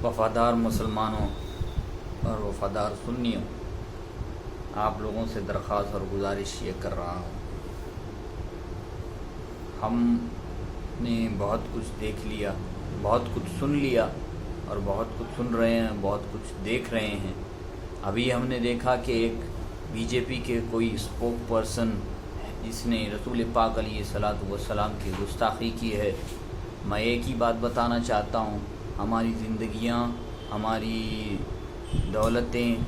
वफ़ादार मुसलमानों और वफ़ादार सुन्नियों, आप लोगों से दरख्वास्त और गुजारिश ये कर रहा हूँ, हमने बहुत कुछ देख लिया, बहुत कुछ सुन लिया और बहुत कुछ सुन रहे हैं, बहुत कुछ देख रहे हैं। अभी हमने देखा कि एक बीजेपी के कोई स्पोक पर्सन जिसने रसूल पाक अलैहिस्सलातु वस्सलाम की गुस्ताखी की है। मैं एक ही बात बताना चाहता हूँ, हमारी ज़िंदगियाँ, हमारी दौलतें,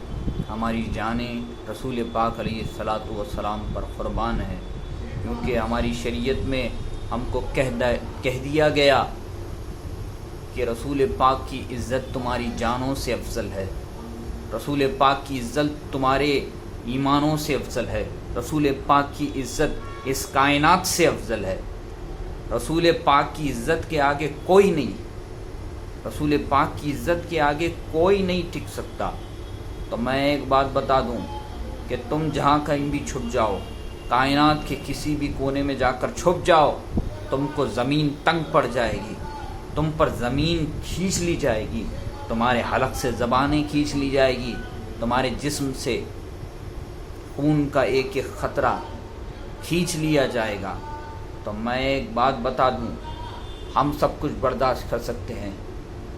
हमारी जानें रसूल पाक अलैहिस्सलातु वस्सलाम पर क़ुरबान है, क्योंकि हमारी शरीयत में हमको कह दिया गया कि रसूल पाक की इज़्ज़त तुम्हारी जानों से अफजल है, रसूल पाक की इज़्ज़त तुम्हारे ईमानों से अफजल है, रसूल पाक की इज़्ज़त इस कायनात से अफजल है। रसूल पाक की इज़्ज़त के आगे कोई नहीं, रसूल पाक की इज़्ज़त के आगे कोई नहीं टिक सकता। तो मैं एक बात बता दूं कि तुम जहाँ कहीं भी छुप जाओ, कायनात के किसी भी कोने में जाकर छुप जाओ, तुमको ज़मीन तंग पड़ जाएगी, तुम पर ज़मीन खींच ली जाएगी, तुम्हारे हलक से ज़बानें खींच ली जाएगी, तुम्हारे जिस्म से खून का एक एक ख़तरा खींच लिया जाएगा। तो मैं एक बात बता दूं, हम सब कुछ बर्दाश्त कर सकते हैं।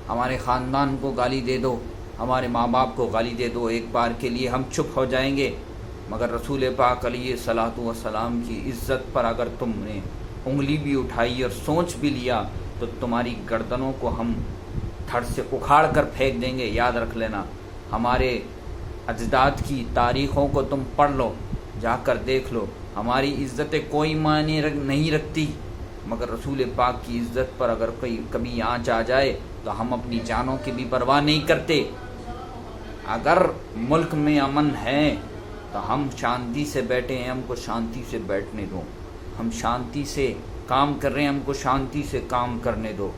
हमारे ख़ानदान को गाली दे दो, हमारे माँ बाप को गाली दे दो, एक बार के लिए हम चुप हो जाएंगे, मगर रसूल पाक अलैहिस्सलातु वस्सलाम की इज़्ज़त पर अगर तुमने उंगली भी उठाई और सोच भी लिया तो तुम्हारी गर्दनों को हम धड़ से उखाड़ कर फेंक देंगे। याद रख लेना। हमारे अजदाद की तारीख़ों को तुम पढ़ लो, जाकर देख लो, हमारी इज़्ज़तें कोई मायने नहीं रखती, मगर रसूल पाक की इज़्ज़त पर अगर कभी आँच आ जाए तो हम अपनी जानों की भी परवाह नहीं करते। अगर मुल्क में अमन है तो हम शांति से बैठे हैं, हमको शांति से बैठने दो। हम शांति से काम कर रहे हैं, हमको शांति से काम करने दो।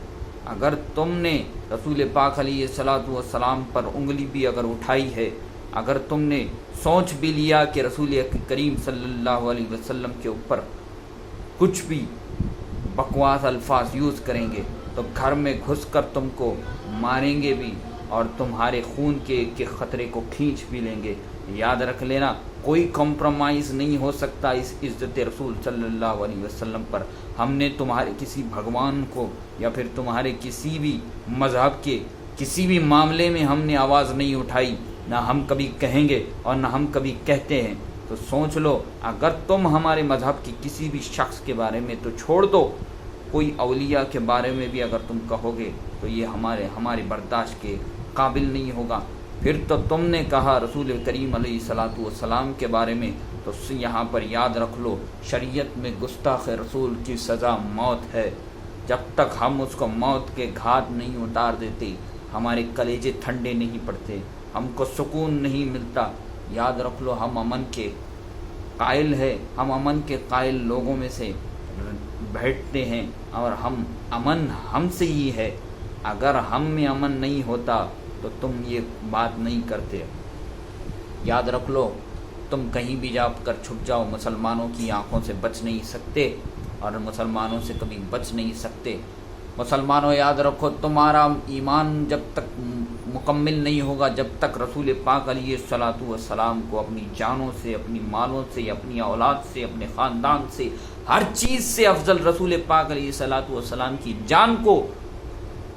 अगर तुमने रसूल पाक अलैहिस्सलातु वस्सलाम पर उंगली भी अगर उठाई है, अगर तुमने सोच भी लिया कि रसूल करीम सल्लल्लाहु अलैहि वसल्लम के ऊपर कुछ भी बकवास अल्फाज यूज़ करेंगे तो घर में घुसकर तुमको मारेंगे भी और तुम्हारे खून के ख़तरे को खींच भी लेंगे। याद रख लेना, कोई कॉम्प्रोमाइज़ नहीं हो सकता इस इज़्ज़त रसूल सल्लल्लाहु अलैहि वसल्लम पर। हमने तुम्हारे किसी भगवान को या फिर तुम्हारे किसी भी मज़हब के किसी भी मामले में हमने आवाज़ नहीं उठाई, ना हम कभी कहेंगे और ना हम कभी कहते हैं। तो सोच लो, अगर तुम हमारे मज़हब के किसी भी शख्स के बारे में तो छोड़ दो, कोई औलिया के बारे में भी अगर तुम कहोगे तो ये हमारे बर्दाश्त के काबिल नहीं होगा। फिर तो तुमने कहा रसूल करीम अलैहिस्सलातु वस्सलाम के बारे में, तो यहाँ पर याद रख लो, शरीयत में गुस्ताख रसूल की सज़ा मौत है। जब तक हम उसको मौत के घाट नहीं उतार देते, हमारे कलेजे ठंडे नहीं पड़ते, हमको सुकून नहीं मिलता। याद रख लो, हम अमन के कायल है, हम अमन के कायल लोगों में से बैठते हैं और हम अमन हमसे ही है। अगर हम में अमन नहीं होता तो तुम ये बात नहीं करते। याद रख लो, तुम कहीं भी जाकर छुप जाओ, मुसलमानों की आंखों से बच नहीं सकते और मुसलमानों से कभी बच नहीं सकते। मुसलमानों याद रखो, तुम्हारा ईमान जब तक मुकम्मिल नहीं होगा, जब तक रसूल पाक अलैहिस्सलातु वस्सलाम को अपनी जानों से, अपनी मालों से, अपनी औलाद से, अपने ख़ानदान से, हर चीज़ से अफजल रसूल पाक अलैहिस्सलातु वस्सलाम की जान को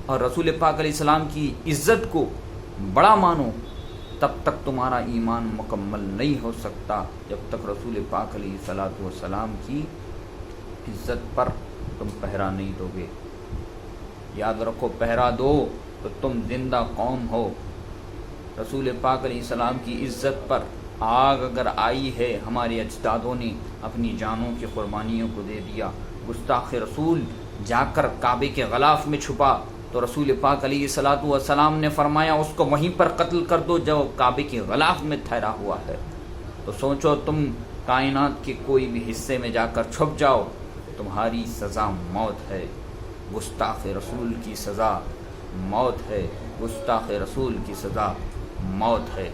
और रसूल पाक अलैहिस्सलाम की इज़्ज़त को बड़ा मानो, तब तक तुम्हारा ईमान मुकम्मल नहीं हो सकता, जब तक रसूल पाक अलैहिस्सलातु वस्सलाम की इज़्ज़त पर तुम पहरा नहीं दोगे। याद रखो, पहरा दो तो तुम जिंदा कौम हो। रसूल पाक अलैहिस्सलाम की इज़्ज़त पर आग अगर आई है, हमारे अजदादों ने अपनी जानों की कुर्बानियों को दे दिया। गुस्ताख रसूल जाकर काबे के गलाफ में छुपा तो रसूल पाक अलैहिस्सलातु वस्सलाम ने फरमाया उसको वहीं पर कत्ल कर दो जो काबे के गलाफ में ठहरा हुआ है। तो सोचो, तुम कायनात के कोई भी हिस्से में जाकर छुप जाओ, तुम्हारी सज़ा मौत है। गुस्ताख रसूल की सज़ा मौत है, गुस्ताख रसूल की सज़ा मौत है।